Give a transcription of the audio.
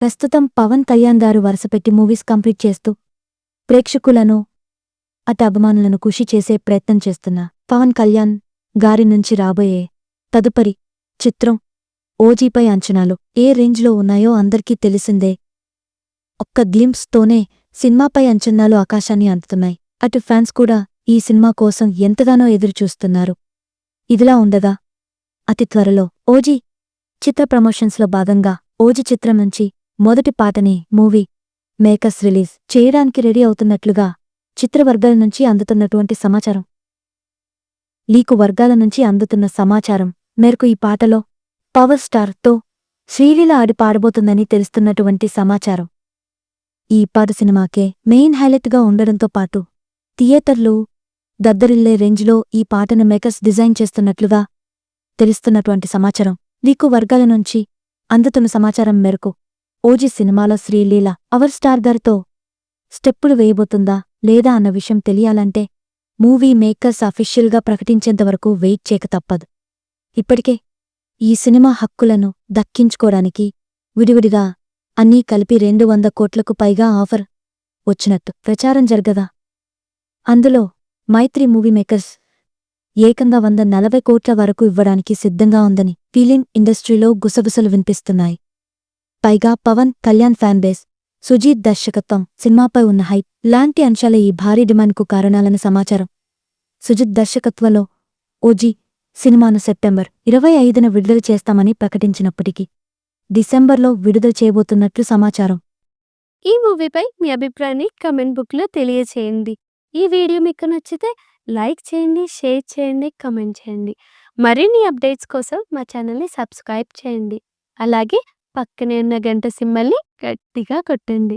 ప్రస్తుతం పవన్ కళ్యాణ్ గారు వరుసపెట్టి మూవీస్ కంప్లీట్ చేస్తూ ప్రేక్షకులను అటు అభిమానులను ఖుషి చేసే ప్రయత్నం చేస్తున్న పవన్ కళ్యాణ్ గారి నుంచి రాబోయే తదుపరి చిత్రం ఓజీపై అంచనాలు ఏ రేంజ్లో ఉన్నాయో అందరికీ తెలిసిందే. ఒక్క గ్లింప్స్ తోనే సినిమాపై అంచనాలు ఆకాశాన్ని అందుతున్నాయి. అటు ఫ్యాన్స్ కూడా ఈ సినిమా కోసం ఎంతగానో ఎదురుచూస్తున్నారు. ఇదిలా ఉండగా అతి త్వరలో ఓజీ చిత్ర ప్రమోషన్స్లో భాగంగా ఓజీ చిత్రం నుంచి మొదటి పాటని మూవీ మేకర్స్ రిలీజ్ చేయడానికి రెడీ అవుతున్నట్లుగా చిత్రవర్గాల నుంచి అందుతున్నటువంటి సమాచారం. లీకు వర్గాల నుంచి అందుతున్న సమాచారం మేరకు ఈ పాటలో పవర్ స్టార్ తో శ్రీలీల ఆడి పాడబోతుందని తెలుస్తున్నటువంటి సమాచారం. ఈ పాట సినిమాకే మెయిన్ హైలైట్గా ఉండడంతో పాటు థియేటర్లు దద్దరిల్లే రేంజ్లో ఈ పాటను మేకర్స్ డిజైన్ చేస్తున్నట్లుగా తెలుస్తున్నటువంటి సమాచారం. లీకు వర్గాల నుంచి అందుతున్న సమాచారం మేరకు ఓజీ సినిమాలో శ్రీలీల పవర్ స్టార్ గారితో స్టెప్పులు వేయబోతుందా లేదా అన్న విషయం తెలియాలంటే మూవీ మేకర్స్ అఫీషియల్గా ప్రకటించేంతవరకు వెయిట్ చేయక తప్పదు. ఇప్పటికే ఈ సినిమా హక్కులను దక్కించుకోవడానికి విడివిడిగా అన్నీ కలిపి 200 కోట్లకు పైగా ఆఫర్ వచ్చినట్టు ప్రచారం జరగదా. అందులో మైత్రి మూవీ మేకర్స్ ఏకంగా 140 కోట్ల వరకు ఇవ్వడానికి సిద్ధంగా ఉందని ఫిలిం ఇండస్ట్రీలో గుసగుసలు వినిపిస్తున్నాయి. పైగా పవన్ కళ్యాణ్ ఫ్యాన్ బేస్, సుజీత్ దర్శకత్వం, సినిమాపై ఉన్న హైప్ లాంటి అంశాల ఈ భారీ డిమాండ్కు కారణాలని సమాచారం. సుజిత్ దర్శకత్వంలో ఓజీ సినిమాను సెప్టెంబర్ 25న విడుదల చేస్తామని ప్రకటించినప్పటికీ డిసెంబర్లో విడుదల చేయబోతున్నట్లు సమాచారం. ఈ మూవీపై మీ అభిప్రాయాన్ని కమెంట్ బుక్లో తెలియచేయండి. ఈ వీడియో మీకు నచ్చితే లైక్ చేయండి, షేర్ చేయండి, కమెంట్ చేయండి. మరిన్ని అప్డేట్స్ కోసం మా ఛానల్ని సబ్స్క్రైబ్ చేయండి. అలాగే పక్కనే ఉన్న గంట సింబల్ని గట్టిగా కొట్టండి.